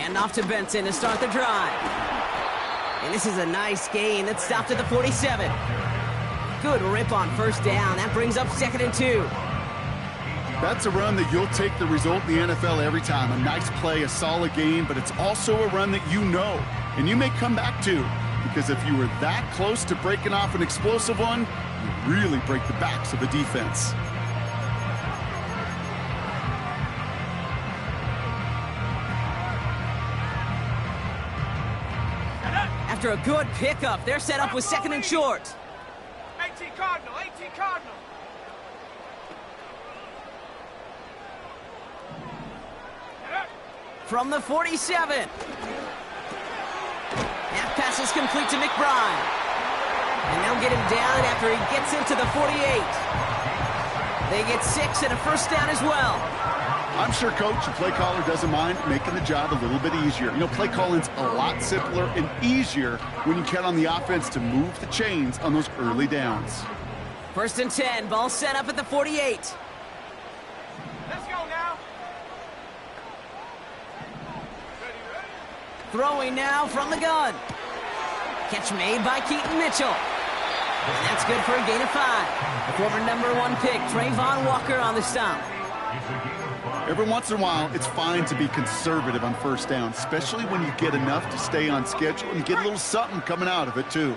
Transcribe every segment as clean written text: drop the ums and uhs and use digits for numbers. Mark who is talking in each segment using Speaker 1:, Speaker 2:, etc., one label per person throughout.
Speaker 1: And off to Benson to start the drive. And this is a nice gain that stopped at the 47. Good rip on first down. That brings up 2nd and 2.
Speaker 2: That's a run that you'll take the result in the NFL every time. A nice play, a solid game, but it's also a run that you know and you may come back to, because if you were that close to breaking off an explosive one, you really break the backs of the defense.
Speaker 1: After a good pickup, they're set up with 2nd and short.
Speaker 3: 18 Cardinal, 18 Cardinal.
Speaker 1: From the 47. Half pass is complete to McBride. And they'll get him down after he gets into the 48. They get 6 and a first down as well.
Speaker 2: I'm sure, Coach, the play caller doesn't mind making the job a little bit easier. You know, play calling's a lot simpler and easier when you count on the offense to move the chains on those early downs.
Speaker 1: 1st and 10, ball set up at the 48.
Speaker 3: Let's go now.
Speaker 1: Throwing now from the gun. Catch made by Keaton Mitchell. And that's good for a gain of 5. The former #1 pick, Trayvon Walker, on the stop.
Speaker 2: Every once in a while, it's fine to be conservative on first down, especially when you get enough to stay on schedule and get a little something coming out of it, too.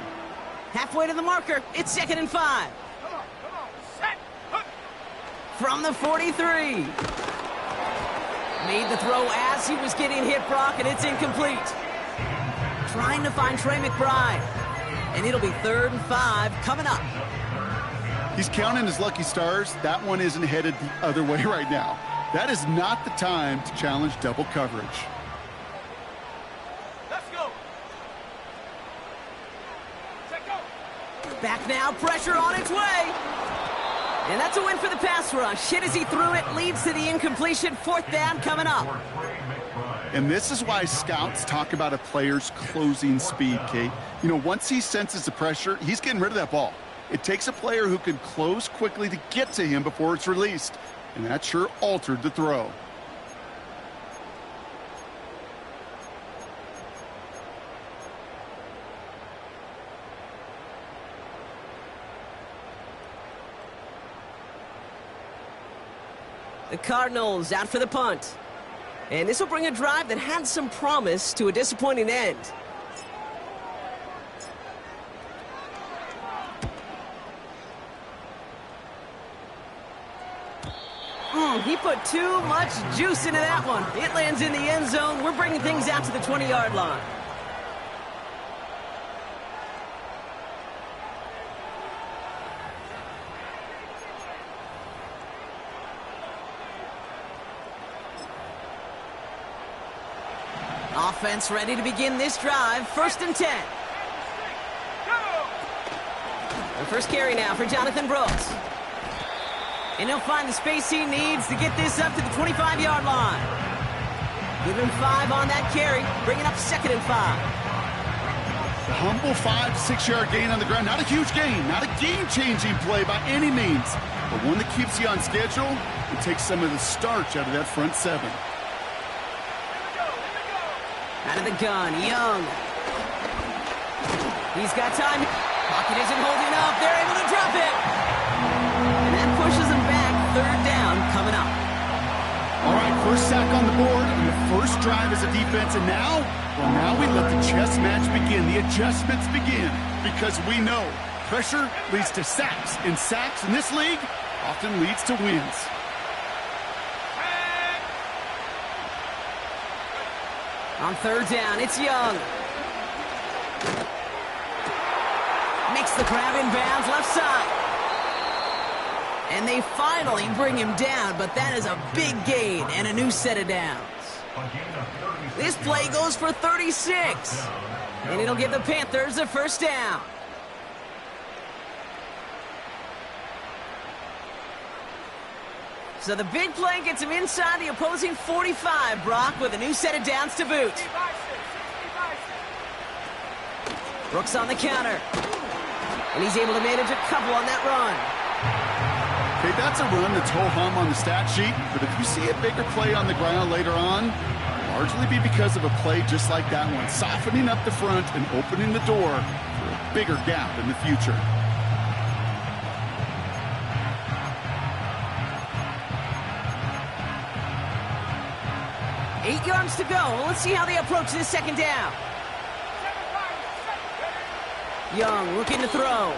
Speaker 1: Halfway to the marker, it's 2nd and 5.
Speaker 3: Come on, set.
Speaker 1: From the 43. Made the throw as he was getting hit, Brock, and it's incomplete. Trying to find Trey McBride. And it'll be 3rd and 5 coming up.
Speaker 2: He's counting his lucky stars. That one isn't headed the other way right now. That is not the time to challenge double coverage.
Speaker 3: Let's go. Set go.
Speaker 1: Back now, pressure on its way. And that's a win for the pass rush. Hit as he threw it, leads to the incompletion. 4th down coming up.
Speaker 2: And this is why scouts talk about a player's closing speed, Kate. You know, once he senses the pressure, he's getting rid of that ball. It takes a player who can close quickly to get to him before it's released. And that sure altered the throw.
Speaker 1: The Cardinals out for the punt. And this will bring a drive that had some promise to a disappointing end. He put too much juice into that one. It lands in the end zone. We're bringing things out to the 20-yard line. Offense ready to begin this drive. 1st and 10. The first carry now for Jonathan Brooks. And he'll find the space he needs to get this up to the 25-yard line. Give him 5 on that carry, bringing up 2nd and 5.
Speaker 2: The humble 5-6-yard gain on the ground. Not a huge gain, not a game-changing play by any means, but one that keeps you on schedule and takes some of the starch out of that front 7.
Speaker 1: Out of the gun, Young. He's got time. Pocket isn't holding up. They're able to drop it. And that pushes them back. 3rd down coming up.
Speaker 2: All right, first sack on the board and the first drive as a defense. And now, well, now we let the chess match begin. The adjustments begin because we know pressure leads to sacks. And sacks in this league often leads to wins.
Speaker 1: On 3rd down, it's Young. Makes the grab in bounds, left side. And they finally bring him down, but that is a big gain and a new set of downs. This play goes for 36. And it'll give the Panthers a first down. So the big play gets him inside the opposing 45, Brock, with a new set of downs to boot. Brooks on the counter. And he's able to manage a couple on that run.
Speaker 2: Okay, that's a run that's ho-hum on the stat sheet, but if you see a bigger play on the ground later on, largely be because of a play just like that one, softening up the front and opening the door for a bigger gap in the future.
Speaker 1: Eight yards to go. Let's see how they approach this second down. Young looking to throw.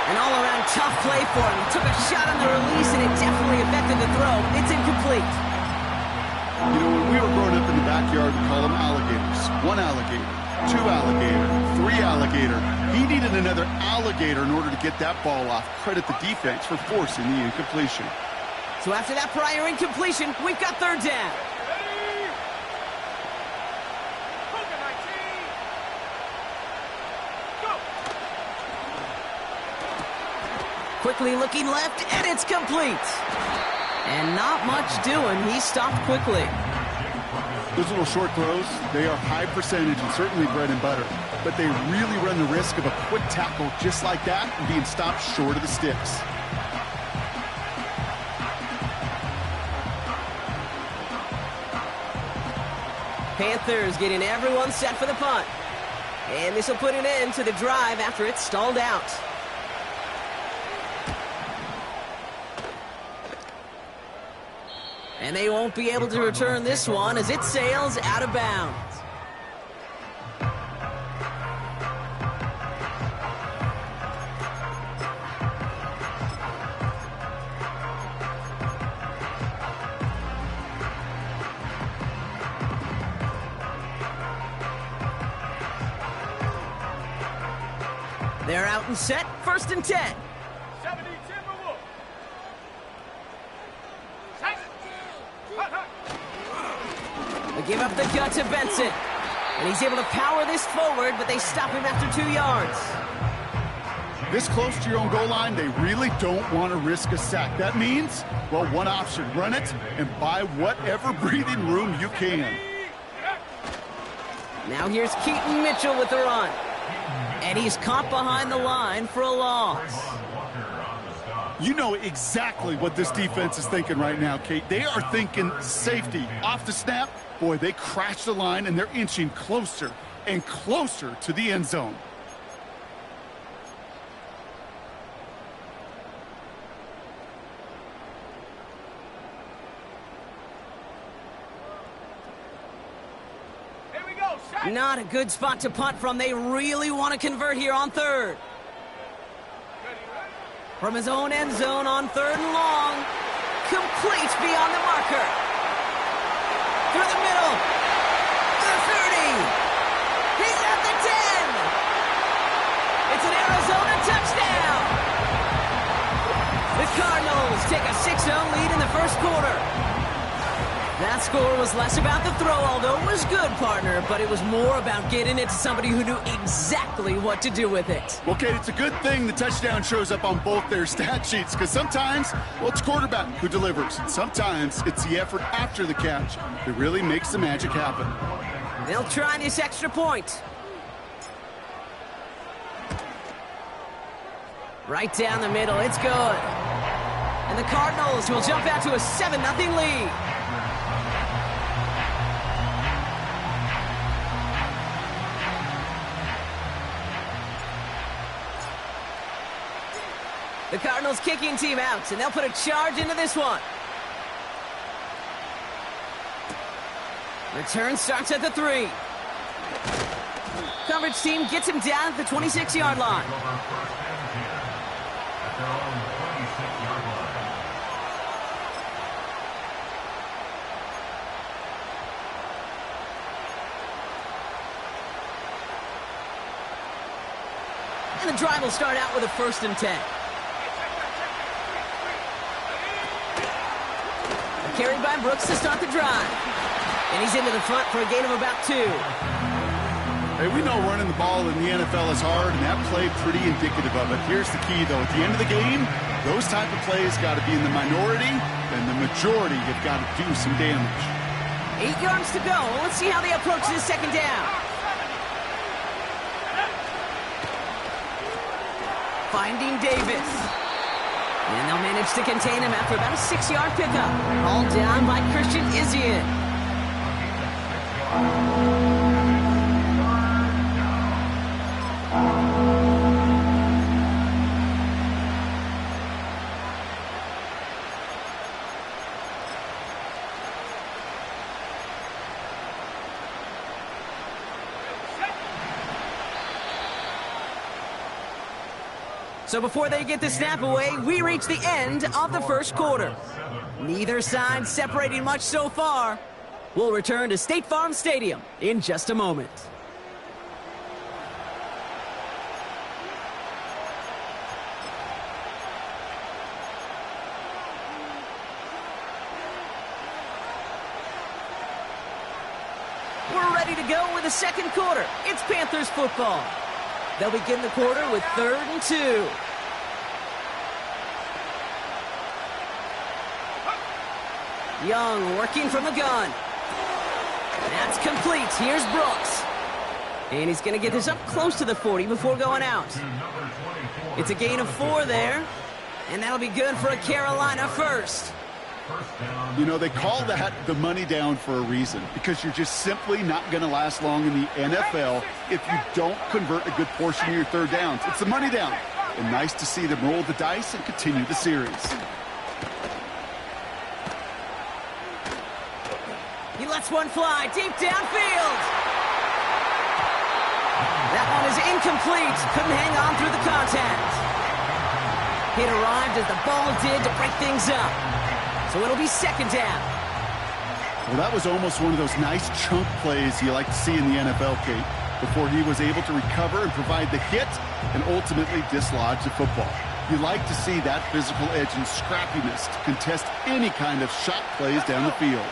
Speaker 1: An all-around tough play for him. He took a shot on the release, and it definitely affected the throw. It's incomplete.
Speaker 2: You know, when we were growing up in the backyard, we call them alligators. One alligator, two alligator, three alligator. He needed another alligator in order to get that ball off. Credit the defense for forcing the incompletion.
Speaker 1: So after that prior incompletion, we've got third down. Quickly looking left, and it's complete. And not much doing. He stopped quickly.
Speaker 2: Those little short throws, they are high percentage and certainly bread and butter. But they really run the risk of a quick tackle just like that and being stopped short of the sticks.
Speaker 1: Panthers getting everyone set for the punt. And this will put an end to the drive after it's stalled out. And they won't be able to return this one as it sails out of bounds. They're out and set, 1st and 10.
Speaker 3: 70 Timberwolves.
Speaker 1: They give up the gut to Benson. And he's able to power this forward, but they stop him after 2 yards.
Speaker 2: This close to your own goal line, they really don't want to risk a sack. That means, well, one option, run it and buy whatever breathing room you can.
Speaker 1: Now here's Keaton Mitchell with the run. And he's caught behind the line for a loss.
Speaker 2: You know exactly what this defense is thinking right now, Kate. They are thinking safety. Off the snap, boy, they crash the line and they're inching closer and closer to the end zone.
Speaker 1: Not a good spot to punt from. They really want to convert here on 3rd. From his own end zone on 3rd and long. Complete beyond the marker. Through the middle. The 30. He's at the 10. It's an Arizona touchdown. The Cardinals take a 6-0 lead in the 1st quarter. That score was less about the throw, although it was good, partner, but it was more about getting it to somebody who knew exactly what to do with it.
Speaker 2: Well, Kate, it's a good thing the touchdown shows up on both their stat sheets, because sometimes, well, it's quarterback who delivers, and sometimes it's the effort after the catch that really makes the magic happen.
Speaker 1: They'll try this extra point. Right down the middle, it's good. And the Cardinals will jump out to a 7-0 lead. The Cardinals kicking team out, and they'll put a charge into this one. Return starts at the 3. Coverage team gets him down at the 26-yard line. And the drive will start out with a 1st and 10. Carried by Brooks to start the drive. And he's into the front for a gain of about 2.
Speaker 2: Hey, we know running the ball in the NFL is hard, and that play pretty indicative of it. Here's the key, though. At the end of the game, those type of plays got to be in the minority, and the majority have got to do some damage.
Speaker 1: 8 yards to go. Let's see how they approach this second down. Finding Davis. And they'll manage managed to contain him after about a 6-yard pickup. All down by Christian Izien. So before they get the snap away, we reach the end of the first quarter. Neither side separating much so far. We'll return to State Farm Stadium in just a moment. We're ready to go with the second quarter. It's Panthers football. They'll begin the quarter with 3rd and 2. Young working from the gun. That's complete. Here's Brooks. And he's going to get this up close to the 40 before going out. It's a gain of 4 there. And that'll be good for a Carolina first.
Speaker 2: You know, they call that the money down for a reason, because you're just simply not going to last long in the NFL if you don't convert a good portion of your third downs. It's the money down. And nice to see them roll the dice and continue the series.
Speaker 1: He lets one fly deep downfield. That one is incomplete. Couldn't hang on through the contact. It arrived as the ball did to break things up. So it'll be 2nd down.
Speaker 2: Well, that was almost one of those nice chunk plays you like to see in the NFL, Kate, before he was able to recover and provide the hit and ultimately dislodge the football. You like to see that physical edge and scrappiness to contest any kind of shot plays down the field.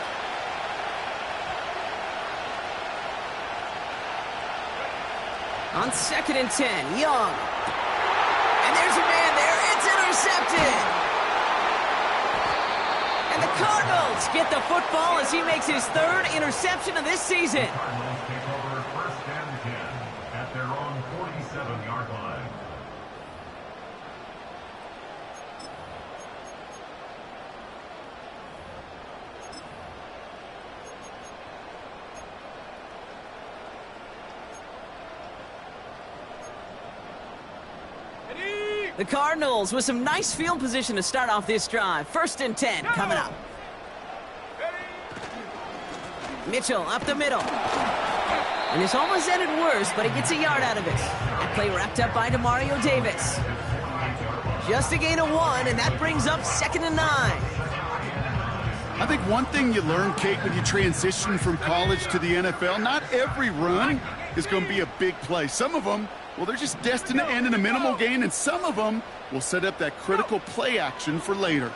Speaker 1: On 2nd and 10, Young. And there's a man there. It's intercepted. And the Cardinals get the football as he makes his 3rd interception of this season.
Speaker 3: Cardinals take over 1st and 10 at their own 47-yard line.
Speaker 1: The Cardinals with some nice field position to start off this drive. 1st and 10 coming up. Mitchell up the middle. And this almost ended worse, but he gets a yard out of it. That play wrapped up by Demario Davis. Just a gain of 1, and that brings up 2nd and 9.
Speaker 2: I think one thing you learn, Kate, when you transition from college to the NFL, not every run is going to be a big play. Some of them, well, they're just destined to end in a minimal gain, and some of them will set up that critical play action for later.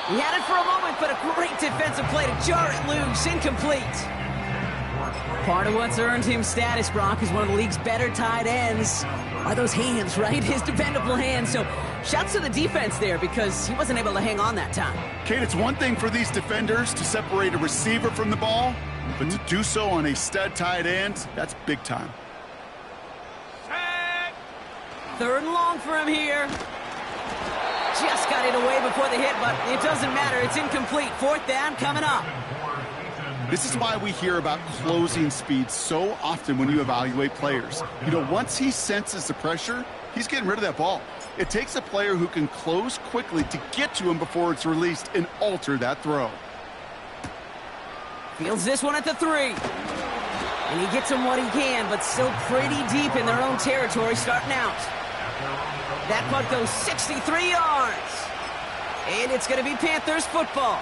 Speaker 1: He had it for a moment, but a great defensive play to jar it loose. Incomplete. Part of what's earned him status, Brock, is one of the league's better tight ends. Are those hands, right? His dependable hands. So shouts to the defense there because he wasn't able to hang on that time.
Speaker 2: Kate, it's one thing for these defenders to separate a receiver from the ball, but to do so on a stud tight end, that's big time.
Speaker 1: 3rd and long for him here. Just got it away before the hit, but it doesn't matter. It's incomplete. 4th down coming up.
Speaker 2: This is why we hear about closing speed so often when you evaluate players. You know, once he senses the pressure, he's getting rid of that ball. It takes a player who can close quickly to get to him before it's released and alter that throw.
Speaker 1: Fields this one at the 3. And he gets him what he can, but still pretty deep in their own territory starting out. That punt goes 63 yards. And it's going to be Panthers football.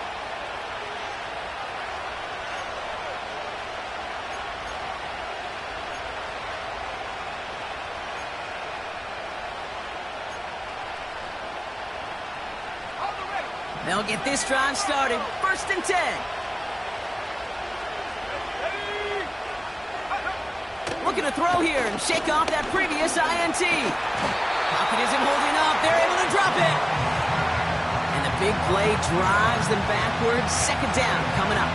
Speaker 1: They'll get this drive started. 1st and 10. Looking to throw here and shake off that previous INT. Pocket isn't holding up. They're able to drop it. And the big play drives them backwards. 2nd down coming up.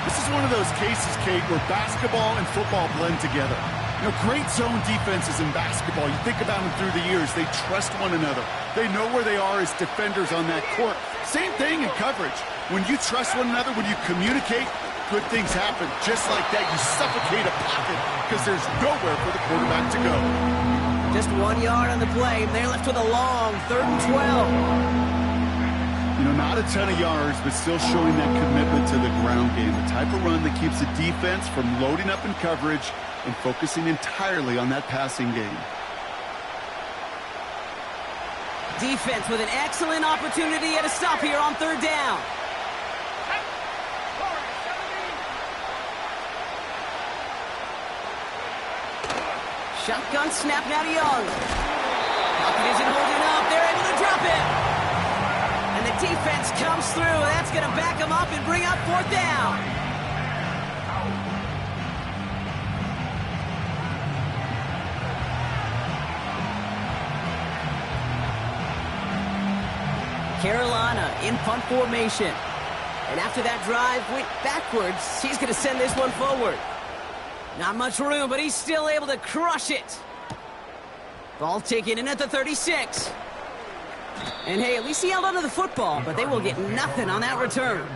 Speaker 2: This is one of those cases, Kate, where basketball and football blend together. You know, great zone defenses in basketball, you think about them through the years, they trust one another. They know where they are as defenders on that court. Same thing in coverage. When you trust one another, when you communicate, good things happen. Just like that, you suffocate a pocket because there's nowhere for the quarterback to go.
Speaker 1: Just 1 yard on the play. They're left with a long 3rd and 12.
Speaker 2: You know, not a ton of yards, but still showing that commitment to the ground game. The type of run that keeps the defense from loading up in coverage and focusing entirely on that passing game.
Speaker 1: Defense with an excellent opportunity at a stop here on 3rd down. Shotgun snap now to Young. Pocket isn't holding up. They're able to drop it. And the defense comes through. That's going to back them up and bring up 4th down. Carolina in punt formation. And after that drive went backwards, he's going to send this one forward. Not much room, but he's still able to crush it. Ball taken in at the 36. And hey, at least he held onto the football, but they will get nothing on that return.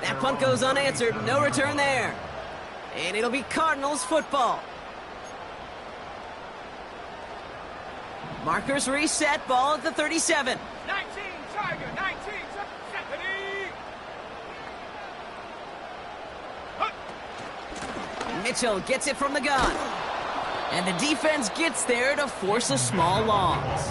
Speaker 1: That punt goes unanswered. No return there. And it'll be Cardinals football. Markers reset. Ball at the 37.
Speaker 4: 19, Tiger, 19,
Speaker 1: Mitchell gets it from the gun. And the defense gets there to force a small loss.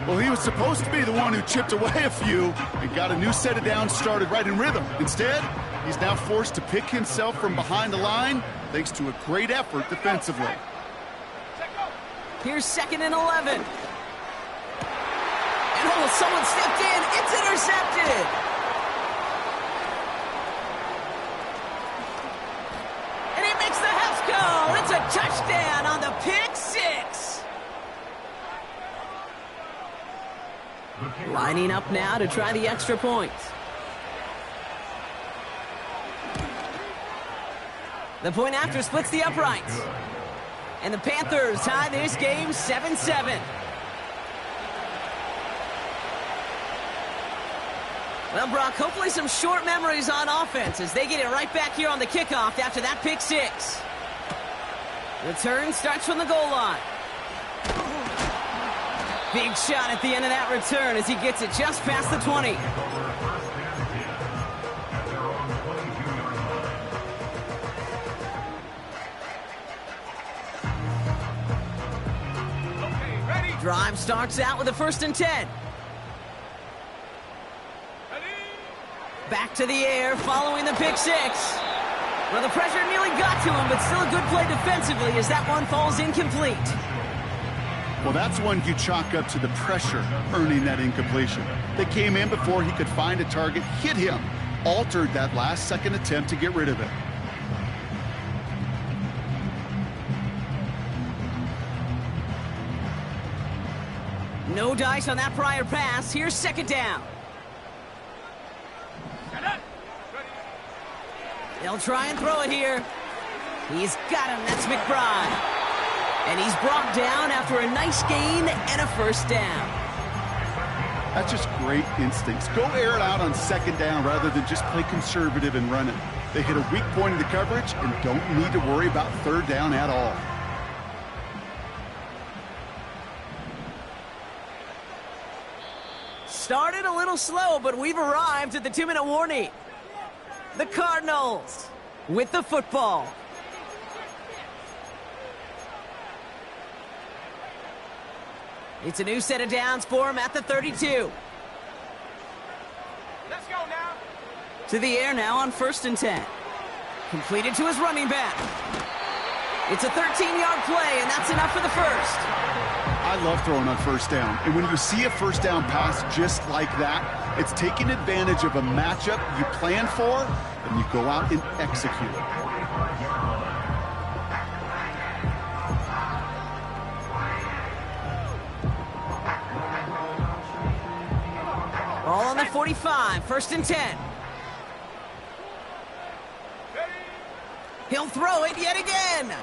Speaker 2: Well, he was supposed to be the one who chipped away a few and got a new set of downs started right in rhythm. Instead, he's now forced to pick himself from behind the line thanks to a great effort defensively.
Speaker 1: Here's 2nd and 11. And oh, someone stepped in. It's intercepted. It's a touchdown on the pick 6. Lining up now to try the extra point. The point after splits the uprights. And the Panthers tie this game 7-7. Well, Brock, hopefully some short memories on offense as they get it right back here on the kickoff after that pick 6. Return starts from the goal line. Big shot at the end of that return as he gets it just past the 20.
Speaker 4: Okay, ready?
Speaker 1: Drive starts out with a 1st and 10. Back to the air following the pick 6. Well, the pressure nearly got to him, but still a good play defensively as that one falls incomplete.
Speaker 2: Well, that's one you chalk up to the pressure earning that incompletion. They came in before he could find a target, hit him, altered that last-second attempt to get rid of it.
Speaker 1: No dice on that prior pass. Here's 2nd down. They'll try and throw it here. He's got him. That's McBride. And he's brought down after a nice gain and a 1st down.
Speaker 2: That's just great instincts. Go air it out on 2nd down rather than just play conservative and run it. They hit a weak point in the coverage and don't need to worry about 3rd down at all.
Speaker 1: Started a little slow, but we've arrived at the 2-minute warning. The Cardinals with the football. It's a new set of downs for him at the 32.
Speaker 4: Let's go now.
Speaker 1: To the air now on 1st and 10. Completed to his running back. It's a 13-yard play, and that's enough for the 1st.
Speaker 2: I love throwing on 1st down. And when you see a 1st down pass just like that, it's taking advantage of a matchup you plan for, and you go out and execute.
Speaker 1: Ball on the 45, 1st and 10. He'll throw it yet again.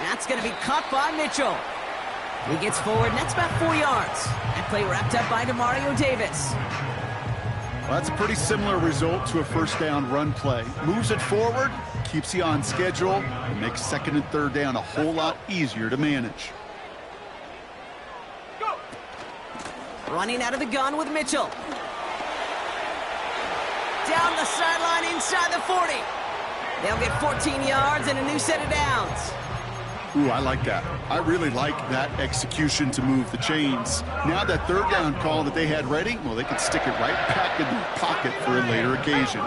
Speaker 1: That's going to be caught by Mitchell. He gets forward, and that's about 4 yards. That play wrapped up by Demario Davis.
Speaker 2: Well, that's a pretty similar result to a first down run play. Moves it forward, keeps you on schedule, and makes second and third down a whole lot easier to manage.
Speaker 1: Running out of the gun with Mitchell. Down the sideline inside the 40. They'll get 14 yards and a new set of downs.
Speaker 2: Ooh, I like that. I really like that execution to move the chains. Now that third down call that they had ready, well, they can stick it right back in the pocket for a later occasion.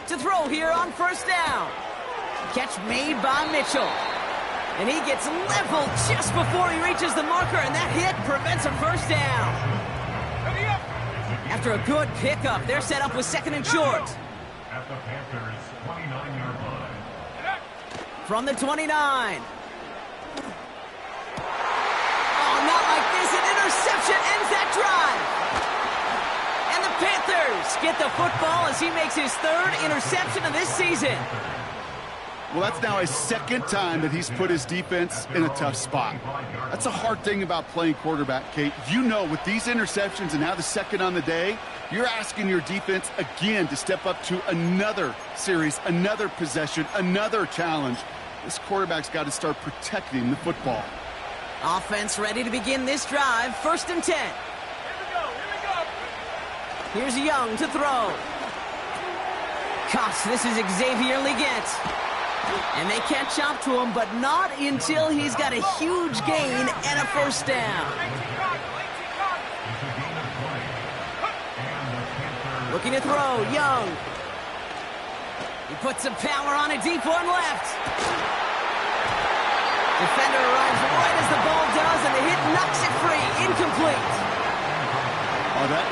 Speaker 1: To throw here on first down. Catch made by Mitchell. And he gets leveled just before he reaches the marker, and that hit prevents a first down. After a good pickup, they're set up with second and short.
Speaker 3: At the Panthers' 29-yard line.
Speaker 1: From the 29. Oh, not like this. An interception ends that drive. And the Panthers get the football as he makes his third interception of this season.
Speaker 2: Well, that's now his second time that he's put his defense in a tough spot. That's a hard thing about playing quarterback, Kate. You know, with these interceptions and now the second on the day, you're asking your defense again to step up to another series, another possession, another challenge. This quarterback's got to start protecting the football.
Speaker 1: Offense ready to begin this drive. First and 10.
Speaker 4: Here we go.
Speaker 1: Here's Young to throw. Cox, this is Xavier Leggett. And they catch up to him, but not until he's got a huge gain and a first down. Looking to throw, Young. He puts some power on a deep one left. Defender arrives right as the ball does, and the hit knocks it free. Incomplete.
Speaker 2: Oh, that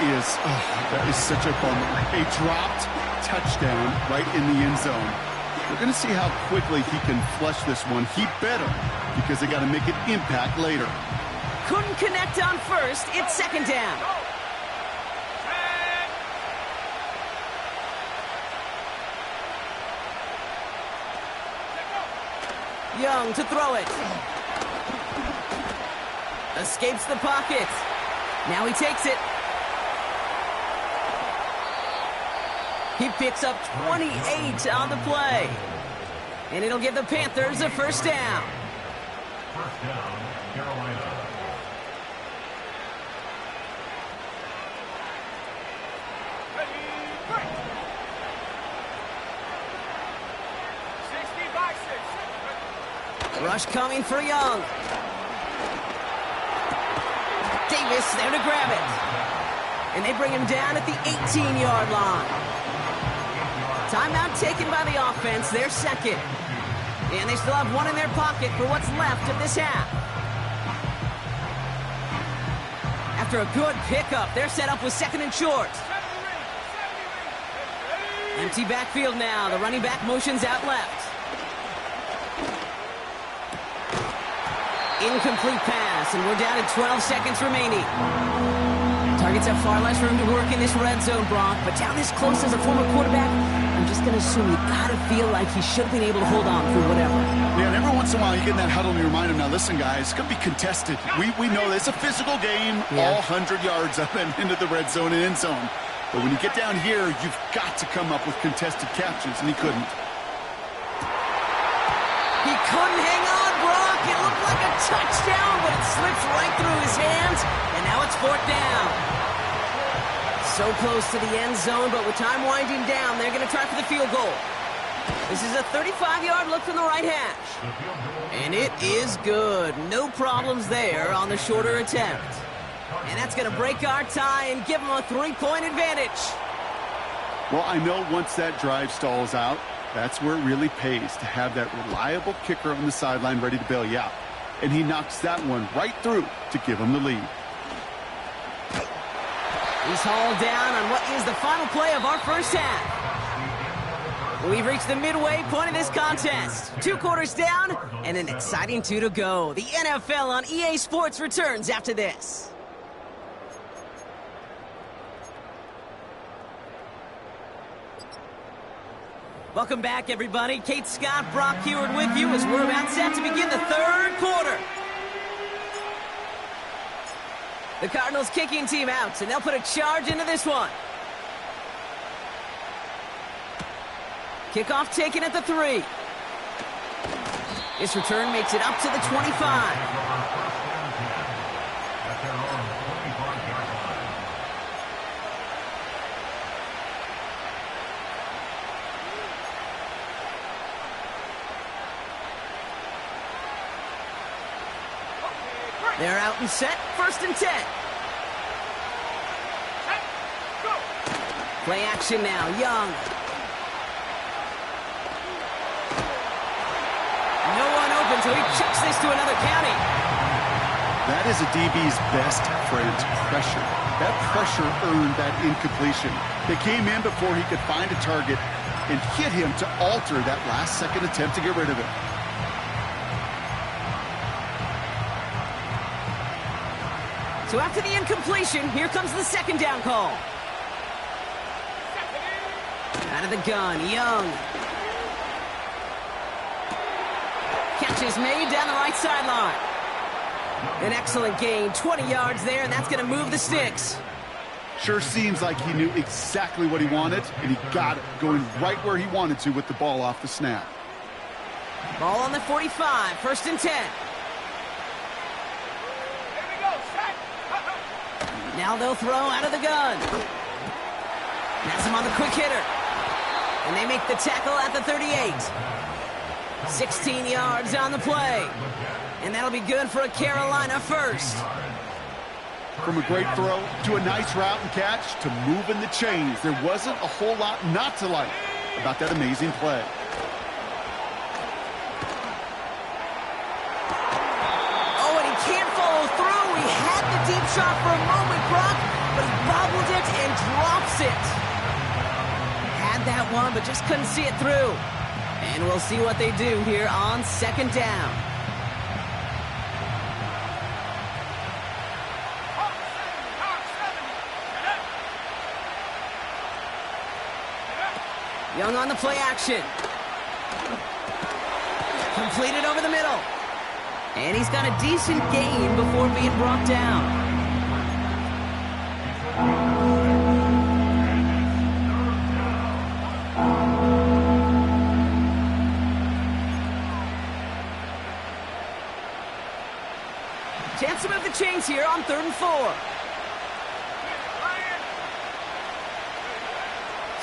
Speaker 2: is such a bummer. A dropped touchdown right in the end zone. We're going to see how quickly he can flush this one. He better, because they got to make an impact later.
Speaker 1: Couldn't connect on first. It's second down. Young to throw it. Escapes the pocket. Now he takes it. He picks up 28 on the play. And it'll give the Panthers a first down.
Speaker 3: First down, Carolina.
Speaker 4: Ready, break. 60 by 6.
Speaker 1: Rush coming for Young. Davis there to grab it. And they bring him down at the 18-yard line. Timeout taken by the offense, their second. And they still have one in their pocket for what's left of this half. After a good pickup, they're set up with second and short. Empty backfield now. The running back motions out left. Incomplete pass, and we're down to 12 seconds remaining. Targets have far less room to work in this red zone, Brock, but down this close as a former quarterback, I'm just going to assume you got to feel like he should have been able to hold on through whatever.
Speaker 2: Yeah, and every once in a while you get in that huddle and you remind him, now listen, guys, it's going to be contested. We know this. It's a physical game, all 100 yards up and into the red zone and end zone. But when you get down here, you've got to come up with contested catches, and he couldn't.
Speaker 1: He couldn't hang on, Brock. It looked like a touchdown, but it slips right through his hands, and now it's fourth down. So close to the end zone, but with time winding down, they're going to try for the field goal. This is a 35-yard look from the right hash. And it is good. No problems there on the shorter attempt. And that's going to break our tie and give them a 3-point advantage.
Speaker 2: Well, I know once that drive stalls out, that's where it really pays to have that reliable kicker on the sideline ready to bail you out. And he knocks that one right through to give him the lead.
Speaker 1: He's hauled down on what is the final play of our first half. We've reached the midway point of this contest. 2 quarters down and an exciting 2 to go. The NFL on EA Sports returns after this. Welcome back, everybody. Kate Scott, Brock Heward with you as we're about set to begin the third quarter. The Cardinals kicking team out, and they'll put a charge into this one. Kickoff taken at the 3. This return makes it up to the 25. They're out and set, 1st and 10. Play action now, Young. No one open, so he chucks this to another county.
Speaker 2: That is a DB's best friend, pressure. That pressure earned that incompletion. They came in before he could find a target and hit him to alter that last-second attempt to get rid of it.
Speaker 1: So after the incompletion, here comes the 2nd down call. Out of the gun, Young. Catch is made down the right sideline. An excellent gain, 20 yards there, and that's going to move the sticks.
Speaker 2: Sure seems like he knew exactly what he wanted, and he got it, going right where he wanted to with the ball off the snap.
Speaker 1: Ball on the 45, 1st and 10. Now they'll throw out of the gun. Has him on the quick hitter. And they make the tackle at the 38. 16 yards on the play. And that'll be good for a Carolina first.
Speaker 2: From a great throw to a nice route and catch to moving the chains, there wasn't a whole lot not to like about that amazing play.
Speaker 1: Oh, and he can't follow through. He had the deep shot for a moment, Brock, but he bobbled it and drops it. Had that one, but just couldn't see it through. And we'll see what they do here on 2nd down. Young on the play action. Completed over the middle. And he's got a decent gain before being brought down. Chance to move the chains here on 3rd and 4.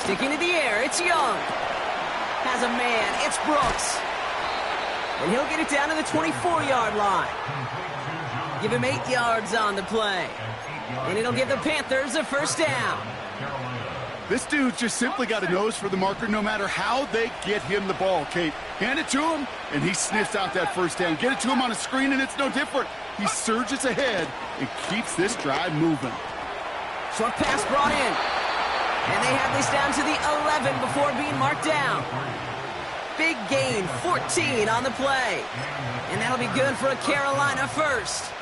Speaker 1: Sticking to the air, it's Young. Has a man, it's Brooks. And he'll get it down to the 24-yard line. Give him 8 yards on the play. And it'll give the Panthers a 1st down.
Speaker 2: This dude just simply got a nose for the marker no matter how they get him the ball, Kate. Hand it to him, and he sniffs out that 1st down. Get it to him on a screen, and it's no different. He surges ahead and keeps this drive moving.
Speaker 1: Short pass brought in. And they have this down to the 11 before being marked down. Big gain, 14 on the play. And that'll be good for a Carolina first.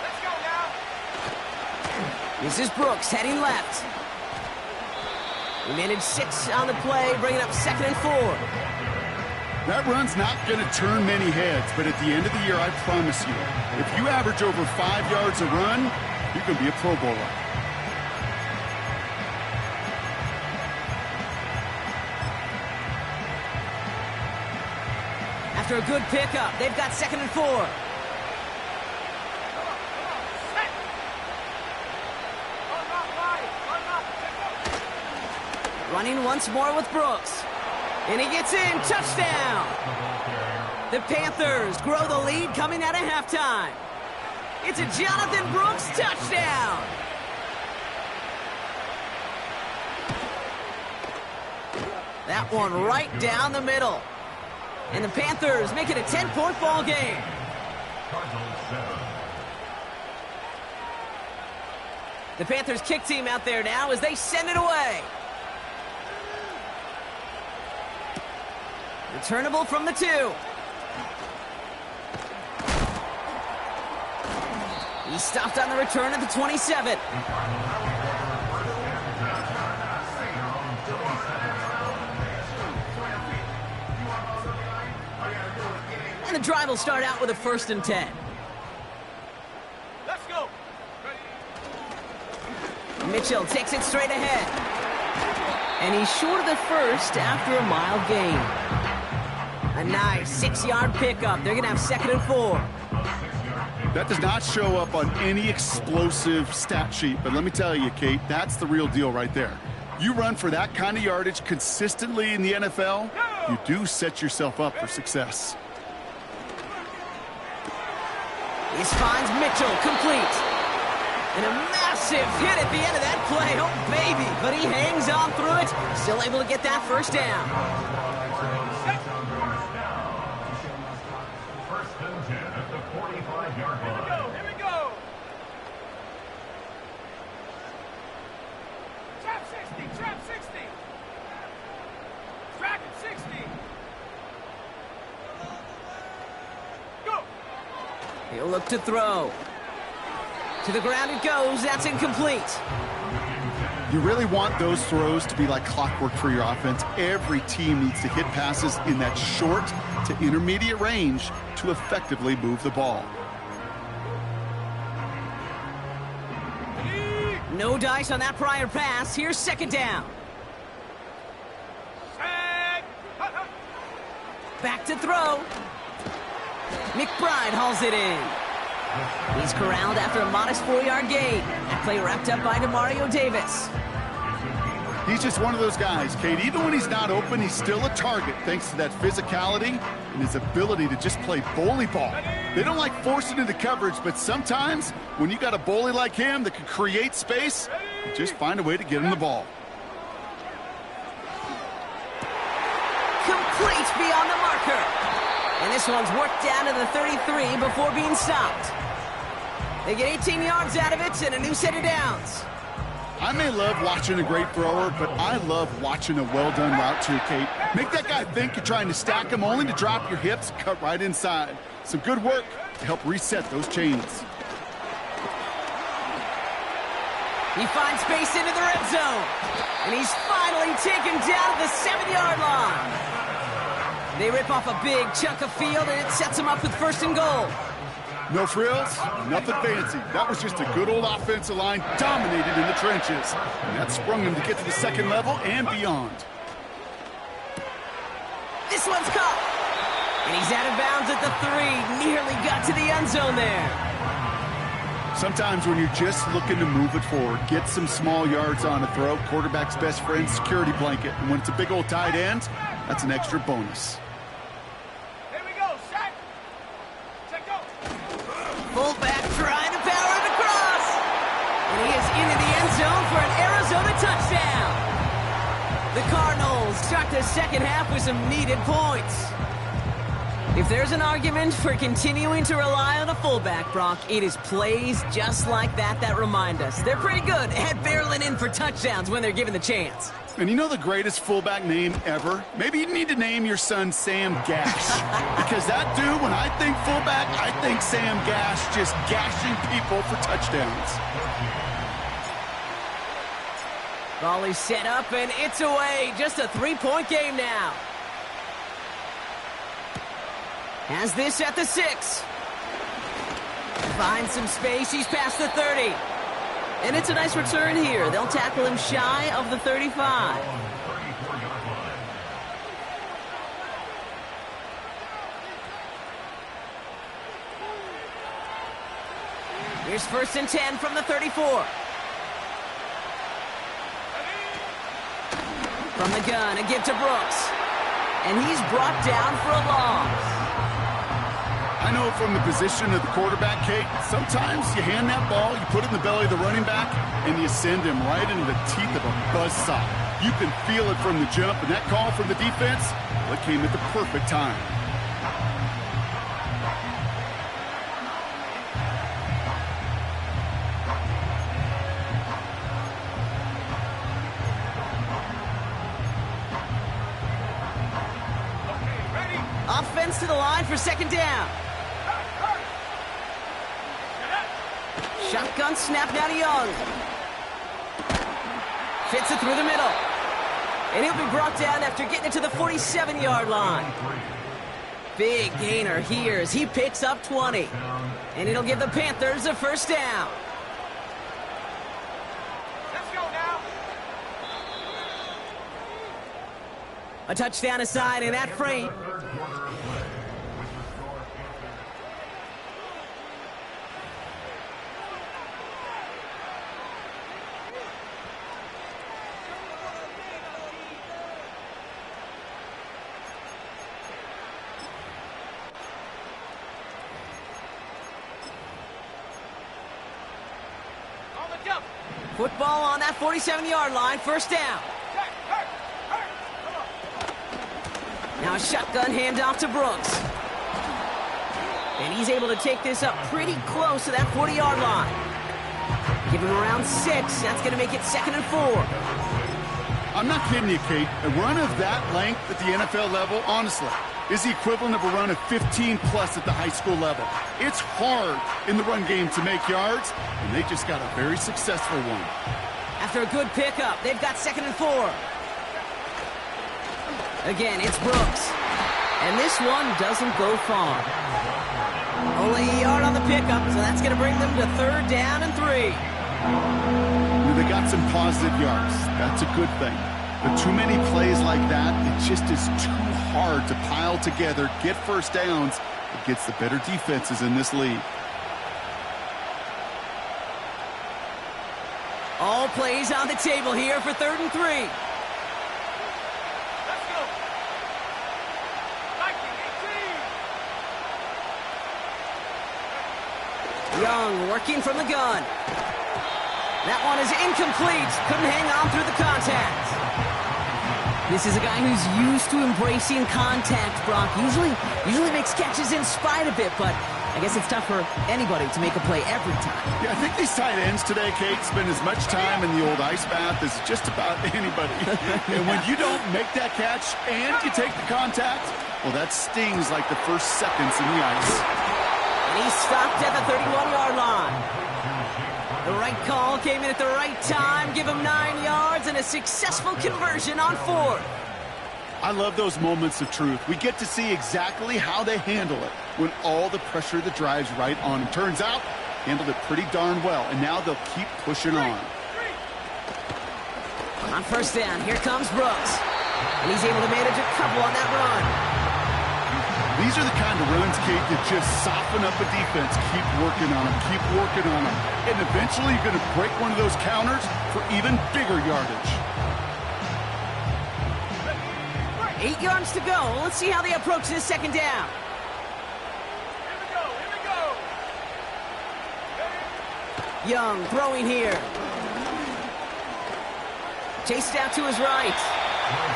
Speaker 4: Let's go now.
Speaker 1: This is Brooks heading left. He managed 6 on the play, bringing up 2nd and 4.
Speaker 2: That run's not going to turn many heads, but at the end of the year, I promise you, if you average over 5 yards a run, you can be a Pro Bowler.
Speaker 1: After a good pickup, they've got 2nd and 4. Running once more with Brooks. And he gets in, touchdown! The Panthers grow the lead coming out of halftime. It's a Jonathan Brooks touchdown! That one right down the middle. And the Panthers make it a 10-point ball game. The Panthers kick team out there now as they send it away. Returnable from the 2. He stopped on the return at the 27. And the drive will start out with a 1st and 10.
Speaker 4: Let's go.
Speaker 1: Mitchell takes it straight ahead. And he's short of the first after a mile gain. A nice 6-yard pickup. They're going to have 2nd and 4.
Speaker 2: That does not show up on any explosive stat sheet, but let me tell you, Kate, that's the real deal right there. You run for that kind of yardage consistently in the NFL, you do set yourself up for success.
Speaker 1: He finds Mitchell complete. And a massive hit at the end of that play. Oh, baby. But he hangs on through it. Still able to get that 1st down.
Speaker 3: 1st and 10 at the 45-yard line.
Speaker 4: Here we go. Trap 60. Trap 60. Track at 60. Go.
Speaker 1: He'll look to throw. To the ground it goes. That's incomplete.
Speaker 2: You really want those throws to be like clockwork for your offense. Every team needs to hit passes in that short to intermediate range to effectively move the ball.
Speaker 1: No dice on that prior pass. Here's 2nd down.
Speaker 4: Set.
Speaker 1: Back to throw. McBride hauls it in. He's corralled after a modest 4-yard gain. That play wrapped up by Demario Davis.
Speaker 2: He's just one of those guys, Kate. Even when he's not open, he's still a target thanks to that physicality and his ability to just play bully ball. They don't like forcing into coverage, but sometimes when you got a bully like him that can create space, you just find a way to get him the ball.
Speaker 1: Complete beyond the marker. And this one's worked down to the 33 before being stopped. They get 18 yards out of it and a new set of downs.
Speaker 2: I may love watching a great thrower, but I love watching a well-done route too, Kate. Make that guy think you're trying to stack him only to drop your hips and cut right inside. Some good work to help reset those chains.
Speaker 1: He finds space into the red zone. And he's finally taken down at the 7-yard line. They rip off a big chunk of field, and it sets them up with 1st and goal.
Speaker 2: No frills, nothing fancy. That was just a good old offensive line dominated in the trenches. And that sprung him to get to the 2nd level and beyond.
Speaker 1: This one's caught. And he's out of bounds at the 3. Nearly got to the end zone there.
Speaker 2: Sometimes when you're just looking to move it forward, get some small yards on a throw, quarterback's best friend, security blanket. And when it's a big old tight end, that's an extra bonus.
Speaker 4: Here we go. Set. Set, go.
Speaker 1: Fullback trying to power it across. And he is into the end zone for an Arizona touchdown. The Cardinals start the 2nd half with some needed points. If there's an argument for continuing to rely on a fullback, Brock, it is plays just like that remind us. They're pretty good at barreling in for touchdowns when they're given the chance.
Speaker 2: And you know the greatest fullback name ever? Maybe you need to name your son Sam Gash. Because that dude, when I think fullback, I think Sam Gash just gashing people for touchdowns.
Speaker 1: Volley set up, and it's away. Just a 3-point game now. Has this at the 6. Finds some space. He's past the 30. And it's a nice return here. They'll tackle him shy of the 35. Here's 1st and 10 from the 34. From the gun, a give to Brooks. And he's brought down for a loss.
Speaker 2: I know from the position of the quarterback, Kate, sometimes you hand that ball, you put it in the belly of the running back, and you send him right into the teeth of a buzzsaw. You can feel it from the jump, and that call from the defense, well, it came at the perfect time.
Speaker 1: Offense to the line for 2nd down. Shotgun snap now to Young. Fits it through the middle. And he'll be brought down after getting it to the 47-yard line. Big gainer here as he picks up 20. And it'll give the Panthers a first down.
Speaker 4: Let's go now.
Speaker 1: A touchdown aside in that frame.
Speaker 4: On the jump.
Speaker 1: Football on that 47-yard line, first down.
Speaker 4: Hurt. Come on.
Speaker 1: Now a shotgun handoff to Brooks. And he's able to take this up pretty close to that 40-yard line. Give him around 6. That's going to make it 2nd and 4.
Speaker 2: I'm not kidding you, Kate. A run of that length at the NFL level, honestly, is the equivalent of a run of 15-plus at the high school level. It's hard in the run game to make yards, and they just got a very successful one.
Speaker 1: After a good pickup, they've got 2nd and 4. Again, it's Brooks. And this one doesn't go far. Only a yard on the pickup, so that's going to bring them to 3rd down and 3.
Speaker 2: They got some positive yards. That's a good thing. But too many plays like that, it just is too hard to pile together, get first downs against the better defenses in this league.
Speaker 1: All plays on the table here for 3rd and 3.
Speaker 4: Let's go. Viking 18.
Speaker 1: Young working from the gun. That one is incomplete. Couldn't hang on through the contact. This is a guy who's used to embracing contact, Brock. Usually makes catches in spite of it, but I guess it's tough for anybody to make a play every time.
Speaker 2: Yeah, I think these tight ends today, Kate, spend as much time in the old ice bath as just about anybody. And when you don't make that catch and you take the contact, well, that stings like the first seconds in the ice.
Speaker 1: And he's stopped at the 31-yard line. The right call came in at the right time. Give him 9 yards and a successful conversion on 4th.
Speaker 2: I love those moments of truth. We get to see exactly how they handle it when all the pressure that drives right on them. Turns out, handled it pretty darn well, and now they'll keep pushing on.
Speaker 1: On first down, here comes Brooks. And he's able to manage a couple on that run.
Speaker 2: These are the kind of runs, Kate, that just soften up a defense. Keep working on them, keep working on them. And eventually you're going to break one of those counters for even bigger yardage.
Speaker 1: 8 yards to go. Let's see how they approach this 2nd down.
Speaker 4: Here we go.
Speaker 1: Young throwing here. Chased out to his right.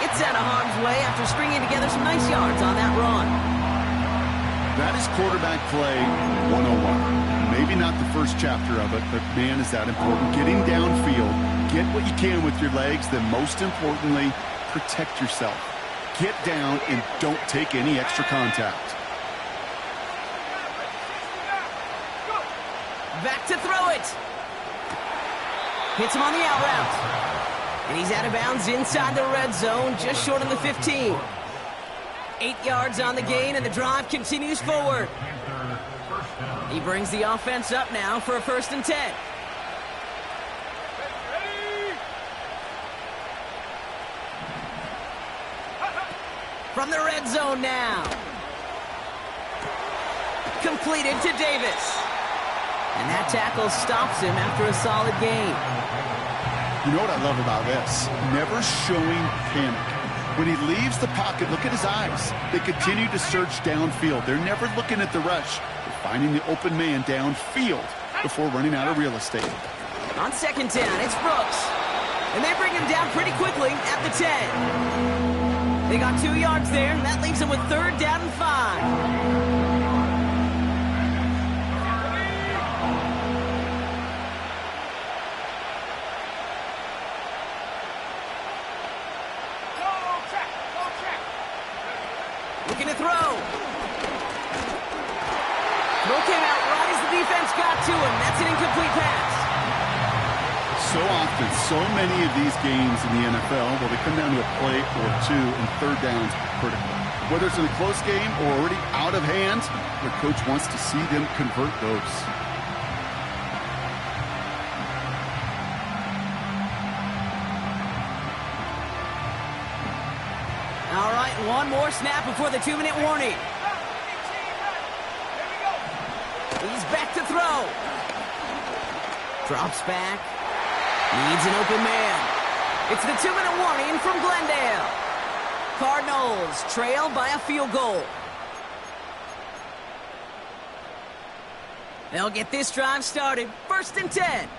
Speaker 1: It's out of harm's way after stringing together some nice yards on that run.
Speaker 2: That is quarterback play 101. Maybe not the first chapter of it, but man, is that important. Getting downfield, get what you can with your legs, then most importantly, protect yourself. Get down and don't take any extra contact.
Speaker 1: Back to throw it. Hits him on the out route. And he's out of bounds inside the red zone, just short of the 15. 8 yards on the gain, and the drive continues forward. He brings the offense up now for a 1st and 10. From the red zone now. Completed to Davis. And that tackle stops him after a solid gain.
Speaker 2: You know what I love about this? Never showing panic. When he leaves the pocket, look at his eyes. They continue to search downfield. They're never looking at the rush. They're finding the open man downfield before running out of real estate.
Speaker 1: On 2nd down, it's Brooks. And they bring him down pretty quickly at the 10. They got 2 yards there, and that leaves them with 3rd down and 5. Looking to throw. Throw came out right as the defense got to him. That's an incomplete pass.
Speaker 2: So often, so many of these games in the NFL, well, they come down to a play or two, and 3rd downs critical. Whether it's in a close game or already out of hand, their coach wants to see them convert those.
Speaker 1: All right, one more snap before the 2-minute warning. He's back to throw. Drops back. Needs an open man. It's the 2-minute warning from Glendale. Cardinals trail by a field goal. They'll get this drive started. 1st and 10.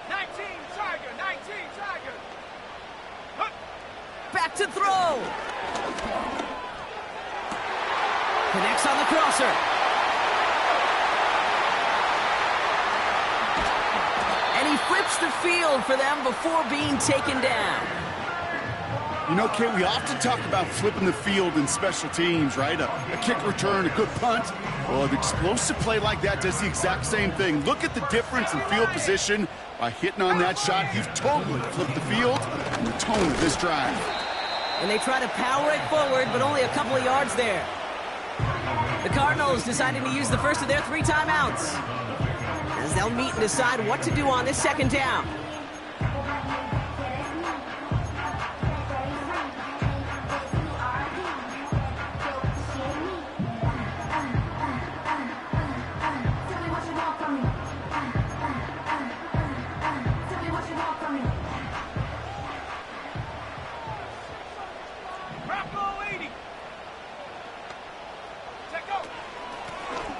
Speaker 4: 19 Tiger, 19 Tiger.
Speaker 1: Back to throw. Connects on the crosser. And he flips the field for them before being taken down.
Speaker 2: You know, Kate, we often talk about flipping the field in special teams, right? A kick return, a good punt. Well, an explosive play like that does the exact same thing. Look at the difference in field position. By hitting on that shot, you've totally flipped the field and the tone of this drive.
Speaker 1: And they try to power it forward, but only a couple of yards there. The Cardinals deciding to use the first of their 3 timeouts, as they'll meet and decide what to do on this 2nd down.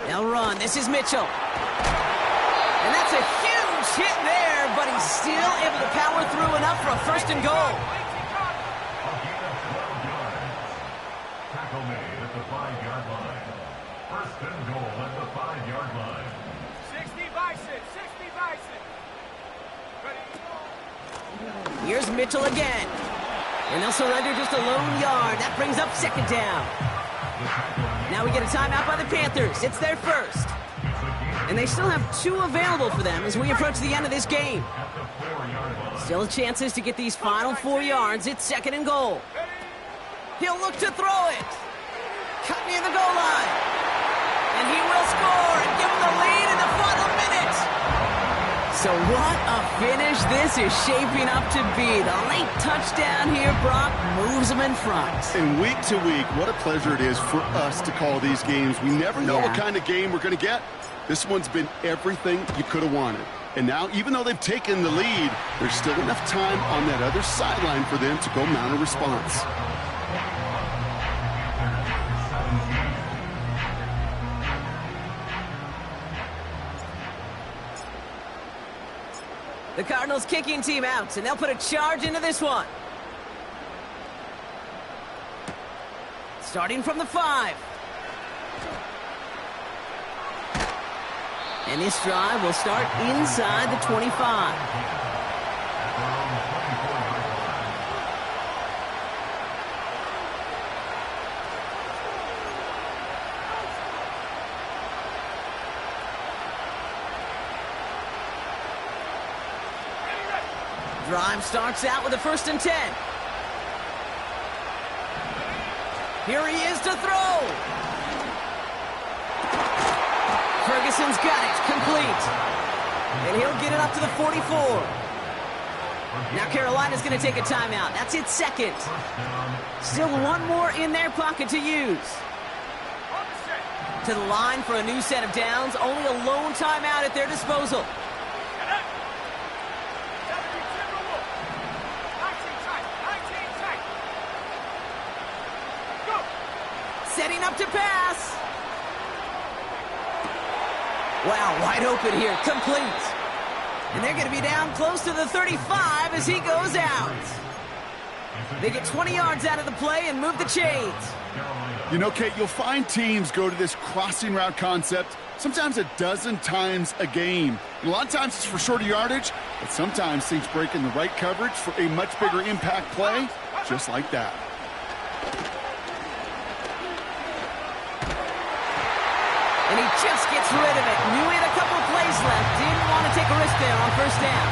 Speaker 1: They'll run. This is Mitchell. And that's a huge hit there, but he's still able to power through enough for a 1st and goal.
Speaker 3: Tackle made at the 5-yard line. 1st and goal at the 5-yard line.
Speaker 4: 60 Bison, 60 Bison. Ready?
Speaker 1: Here's Mitchell again. And they'll surrender just a lone yard. That brings up 2nd down. Now we get a timeout by the Panthers. It's their first. And they still have 2 available for them as we approach the end of this game. Still chances to get these final 4 yards. It's 2nd and goal. He'll look to throw it. Cut near the goal line. And he will score and give them the lead in the final minute. So what a finish this is shaping up to be. The late touchdown here, Brock, moves them in front.
Speaker 2: And week to week, what a pleasure it is for us to call these games. We never know what kind of game we're going to get. This one's been everything you could have wanted. And now, even though they've taken the lead, there's still enough time on that other sideline for them to go mount a response.
Speaker 1: The Cardinals kicking team out, and they'll put a charge into this one. Starting from the 5. And this drive will start inside the 25. Drive starts out with a 1st and 10. Here he is to throw. Ferguson's got it, complete. And he'll get it up to the 44. Now Carolina's going to take a timeout. That's its 2nd. Still 1 more in their pocket to use. To the line for a new set of downs. Only a lone timeout at their disposal. Setting up to pass. Wow, wide open here, complete. And they're going to be down close to the 35 as he goes out. They get 20 yards out of the play and move the chains.
Speaker 2: You know, Kate, you'll find teams go to this crossing route concept sometimes a dozen times a game. And a lot of times it's for shorter yardage, but sometimes teams break in the right coverage for a much bigger impact play, just like that.
Speaker 1: And he just gets rid of it. Knew he had a couple of plays left. Didn't want to take a risk there on 1st down.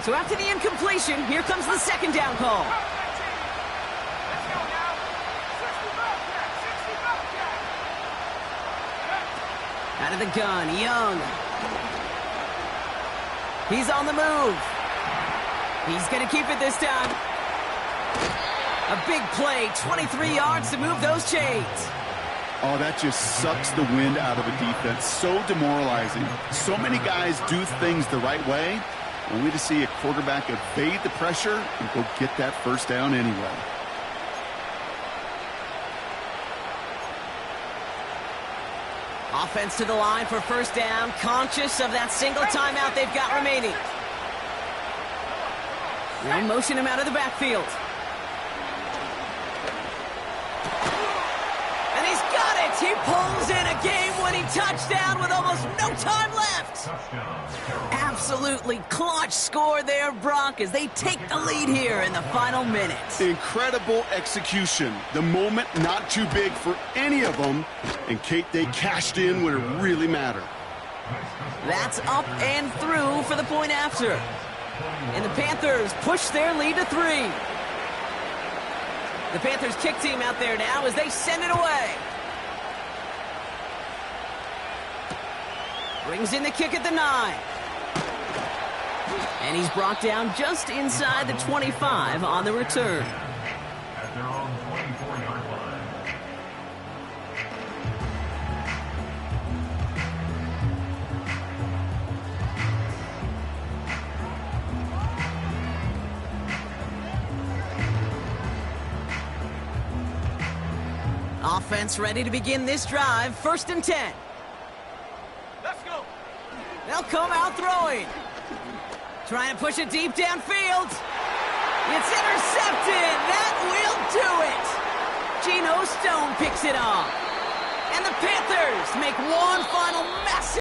Speaker 1: So after the incompletion, here comes the second down call.
Speaker 4: Let's go now. 60 Bobcat, 60 Bobcat.
Speaker 1: Out of the gun, Young. He's on the move. He's going to keep it this time. A big play, 23 yards to move those chains.
Speaker 2: Oh, that just sucks the wind out of a defense. So demoralizing. So many guys do things the right way, only to see a quarterback evade the pressure and go get that first down anyway.
Speaker 1: Offense to the line for first down, conscious of that single timeout they've got remaining. They'll motion him out of the backfield. And he's got it! He pulls in a game-winning touchdown with almost no time left! Absolutely clutch score there, Brock, as they take the lead here in the final minutes.
Speaker 2: Incredible execution. The moment not too big for any of them. And Kate, they cashed in when it really mattered.
Speaker 1: That's up and through for the point after. And the Panthers push their lead to 3. The Panthers kick team out there now as they send it away. Brings in the kick at the 9. And he's brought down just inside the 25 on the return.
Speaker 3: At their own 24-yard line.
Speaker 1: Offense ready to begin this drive. 1st and 10.
Speaker 4: Let's go.
Speaker 1: They'll come out throwing. Trying to push it deep downfield. It's intercepted. That will do it. Geno Stone picks it off. And the Panthers make one final massive